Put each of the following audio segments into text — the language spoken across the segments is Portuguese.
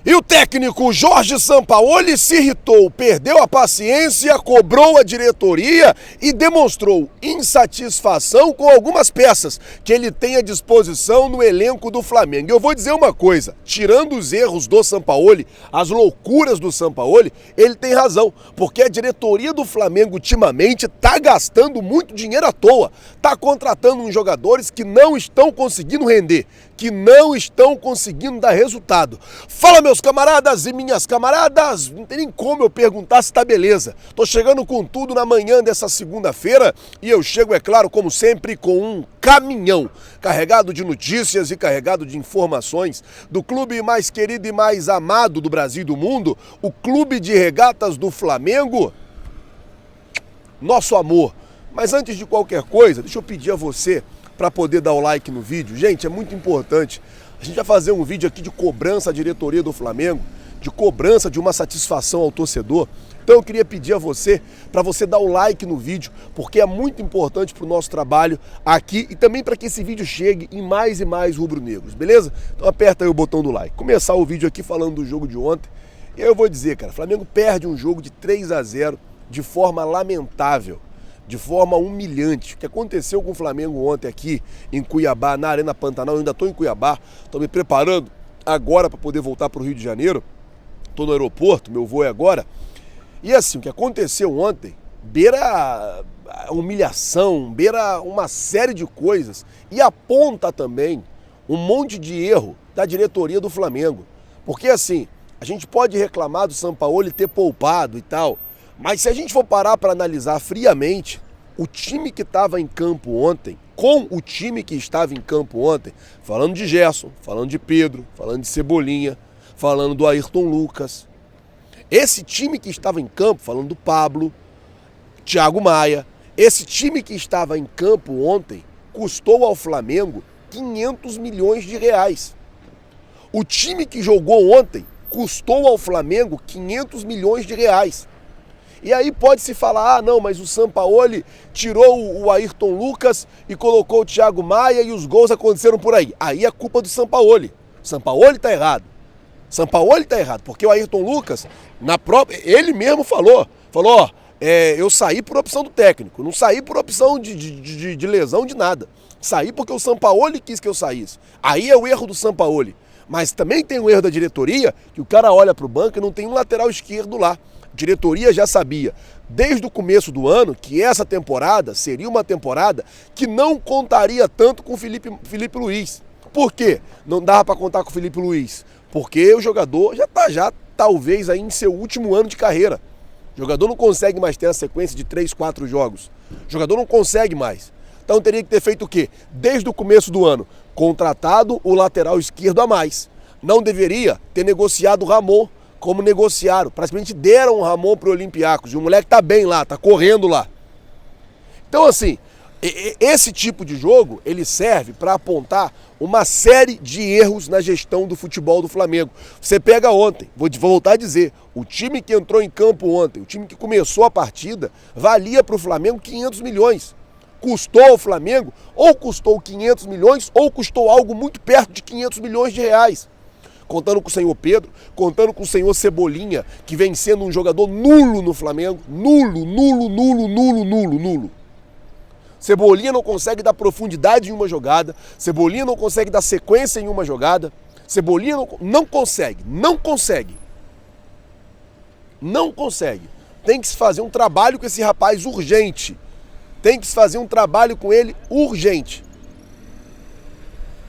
E o técnico Jorge Sampaoli se irritou, perdeu a paciência, cobrou a diretoria e demonstrou insatisfação com algumas peças que ele tem à disposição no elenco do Flamengo. Eu vou dizer uma coisa, tirando os erros do Sampaoli, as loucuras do Sampaoli, ele tem razão, porque a diretoria do Flamengo ultimamente está gastando muito dinheiro à toa, está contratando uns jogadores que não estão conseguindo render, que não estão conseguindo dar resultado. Fala, meus camaradas e minhas camaradas, não tem nem como eu perguntar se tá beleza. Tô chegando com tudo na manhã dessa segunda-feira e eu chego, é claro, como sempre, com um caminhão carregado de notícias e carregado de informações do clube mais querido e mais amado do Brasil e do mundo, o Clube de Regatas do Flamengo, nosso amor. Mas antes de qualquer coisa, deixa eu pedir a você para poder dar o like no vídeo. Gente, é muito importante. A gente vai fazer um vídeo aqui de cobrança à diretoria do Flamengo, de cobrança de uma satisfação ao torcedor. Então eu queria pedir a você, para você dar o like no vídeo, porque é muito importante para o nosso trabalho aqui e também para que esse vídeo chegue em mais e mais rubro-negros, beleza? Então aperta aí o botão do like. Começar o vídeo aqui falando do jogo de ontem. E aí eu vou dizer, cara, o Flamengo perde um jogo de 3-0 de forma lamentável, de forma humilhante. O que aconteceu com o Flamengo ontem aqui em Cuiabá, na Arena Pantanal, eu ainda estou em Cuiabá, estou me preparando agora para poder voltar para o Rio de Janeiro, estou no aeroporto, meu voo é agora. E assim, o que aconteceu ontem beira a humilhação, beira uma série de coisas e aponta também um monte de erro da diretoria do Flamengo. Porque assim, a gente pode reclamar do Sampaoli ter poupado e tal, mas se a gente for parar para analisar friamente, o time que estava em campo ontem, com o time que estava em campo ontem, falando de Gerson, falando de Pedro, falando de Cebolinha, falando do Ayrton Lucas, esse time que estava em campo, falando do Pablo, Thiago Maia, esse time que estava em campo ontem custou ao Flamengo 500 milhões de reais. O time que jogou ontem custou ao Flamengo 500 milhões de reais. E aí pode-se falar, ah não, mas o Sampaoli tirou o Ayrton Lucas e colocou o Thiago Maia e os gols aconteceram por aí. Aí é culpa do Sampaoli. O Sampaoli tá errado. Sampaoli tá errado, porque o Ayrton Lucas, ele mesmo falou, ó, eu saí por opção do técnico, não saí por opção de lesão de nada. Saí porque o Sampaoli quis que eu saísse. Aí é o erro do Sampaoli. Mas também tem o erro da diretoria, que o cara olha pro banco e não tem um lateral esquerdo lá. A diretoria já sabia, desde o começo do ano, que essa temporada seria uma temporada que não contaria tanto com o Felipe Luiz. Por quê? Não dava para contar com o Felipe Luiz? Porque o jogador já talvez aí em seu último ano de carreira. O jogador não consegue mais ter a sequência de 3, 4 jogos. O jogador não consegue mais. Então teria que ter feito o quê? Desde o começo do ano, contratado o lateral esquerdo a mais. Não deveria ter negociado o Ramon, como negociaram. Praticamente deram o Ramon pro Olympiacos. E o moleque tá bem lá, tá correndo lá. Então assim, esse tipo de jogo, ele serve para apontar uma série de erros na gestão do futebol do Flamengo. Você pega ontem, vou voltar a dizer, o time que entrou em campo ontem, o time que começou a partida, valia para o Flamengo 500 milhões. Custou ao Flamengo, ou custou 500 milhões, ou custou algo muito perto de 500 milhões de reais. Contando com o senhor Pedro, contando com o senhor Cebolinha, que vem sendo um jogador nulo no Flamengo. Nulo. Cebolinha não consegue dar profundidade em uma jogada, Cebolinha não consegue dar sequência em uma jogada, Cebolinha não consegue. Tem que se fazer um trabalho com esse rapaz urgente. Tem que se fazer um trabalho com ele urgente.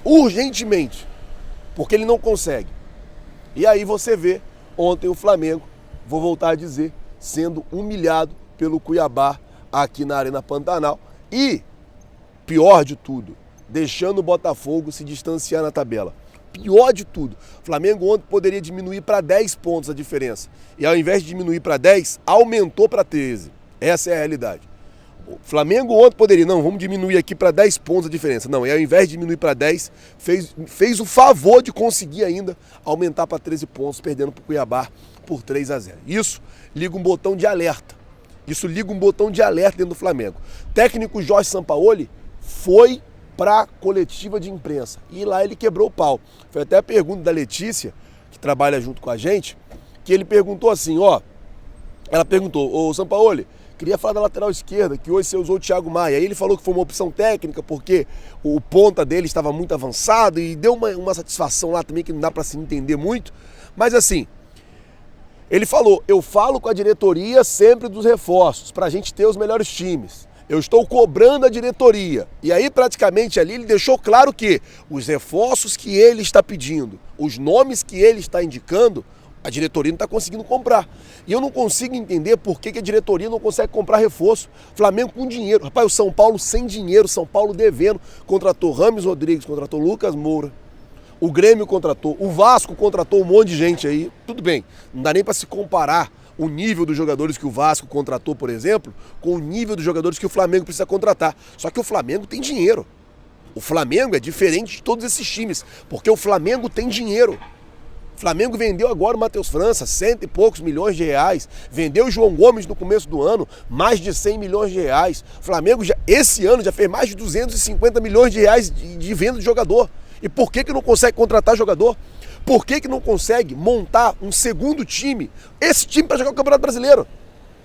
Urgentemente. Porque ele não consegue. E aí você vê ontem o Flamengo, vou voltar a dizer, sendo humilhado pelo Cuiabá aqui na Arena Pantanal. E, pior de tudo, deixando o Botafogo se distanciar na tabela. Pior de tudo, o Flamengo ontem poderia diminuir para 10 pontos a diferença. E ao invés de diminuir para 10, aumentou para 13. Essa é a realidade. O Flamengo ontem poderia, não, vamos diminuir aqui para 10 pontos a diferença. Não, e ao invés de diminuir para 10, fez o favor de conseguir ainda aumentar para 13 pontos, perdendo para o Cuiabá por 3-0. Isso liga um botão de alerta. Dentro do Flamengo. Técnico Jorge Sampaoli foi para a coletiva de imprensa e lá ele quebrou o pau. Foi até a pergunta da Letícia, que trabalha junto com a gente, que ele perguntou assim, ela perguntou, ô Sampaoli, queria falar da lateral esquerda, que hoje você usou o Thiago Maia. Aí ele falou que foi uma opção técnica, porque o ponta dele estava muito avançado e deu uma satisfação lá também que não dá para se entender muito. Mas assim, ele falou, eu falo com a diretoria sempre dos reforços, para a gente ter os melhores times. Eu estou cobrando a diretoria. E aí praticamente ali ele deixou claro que os reforços que ele está pedindo, os nomes que ele está indicando, a diretoria não está conseguindo comprar. E eu não consigo entender por que a diretoria não consegue comprar reforço. Flamengo com dinheiro. Rapaz, o São Paulo sem dinheiro, São Paulo devendo. Contratou Rames Rodrigues, contratou Lucas Moura. O Grêmio contratou, o Vasco contratou um monte de gente aí. Tudo bem, não dá nem para se comparar o nível dos jogadores que o Vasco contratou, por exemplo, com o nível dos jogadores que o Flamengo precisa contratar. Só que o Flamengo tem dinheiro. O Flamengo é diferente de todos esses times, porque o Flamengo tem dinheiro. O Flamengo vendeu agora o Matheus França, 100 e poucos milhões de reais. Vendeu o João Gomes no começo do ano, mais de 100 milhões de reais. O Flamengo esse ano já fez mais de 250 milhões de reais de venda de jogador. E por que não consegue contratar jogador? Por que não consegue montar um segundo time? Esse time para jogar o Campeonato Brasileiro.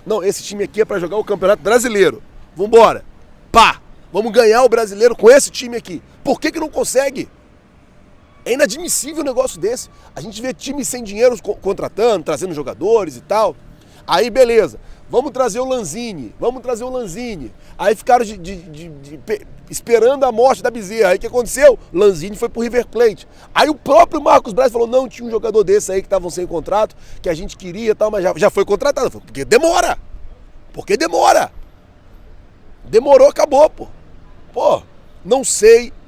Não, esse time aqui é para jogar o Campeonato Brasileiro. Vambora. Pá! Vamos ganhar o Brasileiro com esse time aqui. Por que não consegue? É inadmissível um negócio desse. A gente vê times sem dinheiro contratando, trazendo jogadores e tal. Aí beleza, vamos trazer o Lanzini. Aí ficaram esperando a morte da Bezerra. Aí o que aconteceu? Lanzini foi pro River Plate. Aí o próprio Marcos Braz falou, não, tinha um jogador desse aí que estavam sem contrato, que a gente queria e tal, mas já foi contratado. Porque demora. Demorou, acabou, pô. Pô,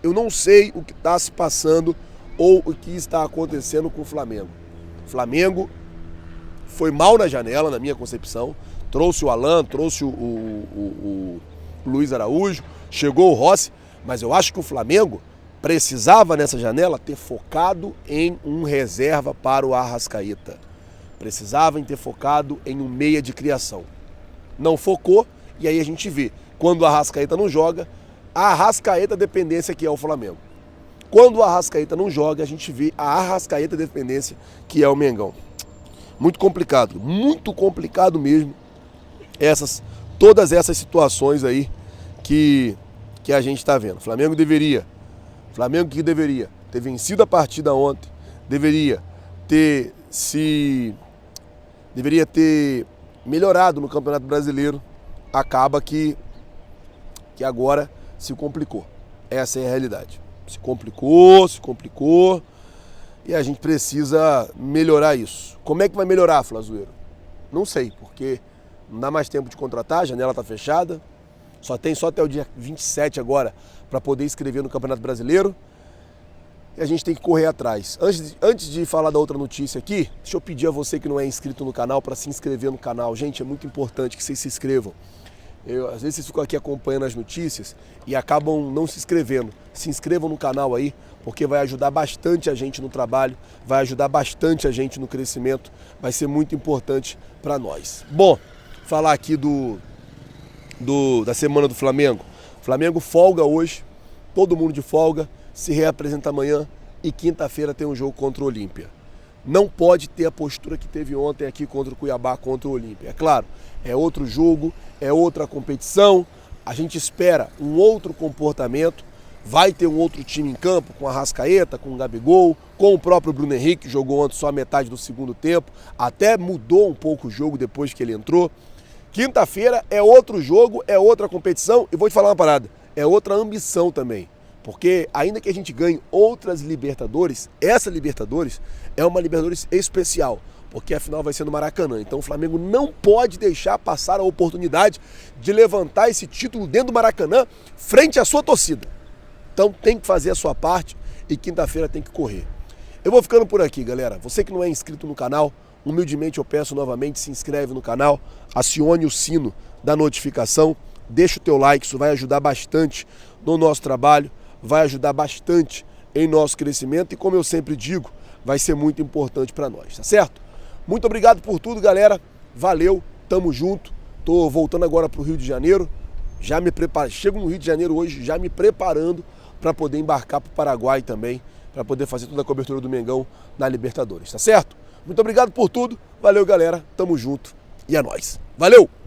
eu não sei o que está se passando ou o que está acontecendo com o Flamengo. O Flamengo foi mal na janela, na minha concepção. Trouxe o Alan, trouxe o Luiz Araújo, chegou o Rossi, mas eu acho que o Flamengo precisava nessa janela ter focado em um reserva para o Arrascaeta. Precisava em ter focado em um meia de criação. Não focou, e aí a gente vê, quando o Arrascaeta não joga, a Arrascaeta dependência que é o Flamengo. Quando o Arrascaeta não joga, a gente vê a Arrascaeta dependência que é o Mengão. Muito complicado mesmo, todas essas situações aí que a gente está vendo. Flamengo que deveria ter vencido a partida ontem, deveria ter melhorado no Campeonato Brasileiro, acaba que agora se complicou. Essa é a realidade. Se complicou e a gente precisa melhorar isso. Como é que vai melhorar, Flazoeiro? Não sei, porque não dá mais tempo de contratar, a janela está fechada, só até o dia 27 agora para poder inscrever no Campeonato Brasileiro e a gente tem que correr atrás. Antes de falar da outra notícia aqui, deixa eu pedir a você que não é inscrito no canal para se inscrever no canal. Gente, é muito importante que vocês se inscrevam. Às vezes vocês ficam aqui acompanhando as notícias e acabam não se inscrevendo. Se inscrevam no canal aí, porque vai ajudar bastante a gente no trabalho, vai ajudar bastante a gente no crescimento, vai ser muito importante para nós. Bom, falar aqui da semana do Flamengo. Flamengo folga hoje, todo mundo de folga, se reapresenta amanhã e quinta-feira tem um jogo contra o Olímpia. Não pode ter a postura que teve ontem aqui contra o Cuiabá, contra o Olímpia. É claro, é outro jogo, é outra competição, a gente espera um outro comportamento, vai ter um outro time em campo, com a Arrascaeta, com o Gabigol, com o próprio Bruno Henrique, que jogou ontem só a metade do segundo tempo, até mudou um pouco o jogo depois que ele entrou. Quinta-feira é outro jogo, é outra competição, e vou te falar uma parada, é outra ambição também. Porque ainda que a gente ganhe outras Libertadores, essa Libertadores é uma Libertadores especial, porque a final vai ser no Maracanã. Então o Flamengo não pode deixar passar a oportunidade de levantar esse título dentro do Maracanã frente à sua torcida. Então tem que fazer a sua parte e quinta-feira tem que correr. Eu vou ficando por aqui, galera. Você que não é inscrito no canal, humildemente eu peço novamente, se inscreve no canal, acione o sino da notificação, deixa o teu like, isso vai ajudar bastante no nosso trabalho, vai ajudar bastante em nosso crescimento e, como eu sempre digo, vai ser muito importante para nós, tá certo? Muito obrigado por tudo, galera. Valeu, tamo junto. Tô voltando agora pro Rio de Janeiro. Já me preparo, chego no Rio de Janeiro hoje, já me preparando para poder embarcar pro Paraguai também, para poder fazer toda a cobertura do Mengão na Libertadores, tá certo? Muito obrigado por tudo, valeu galera, tamo junto e é nóis. Valeu!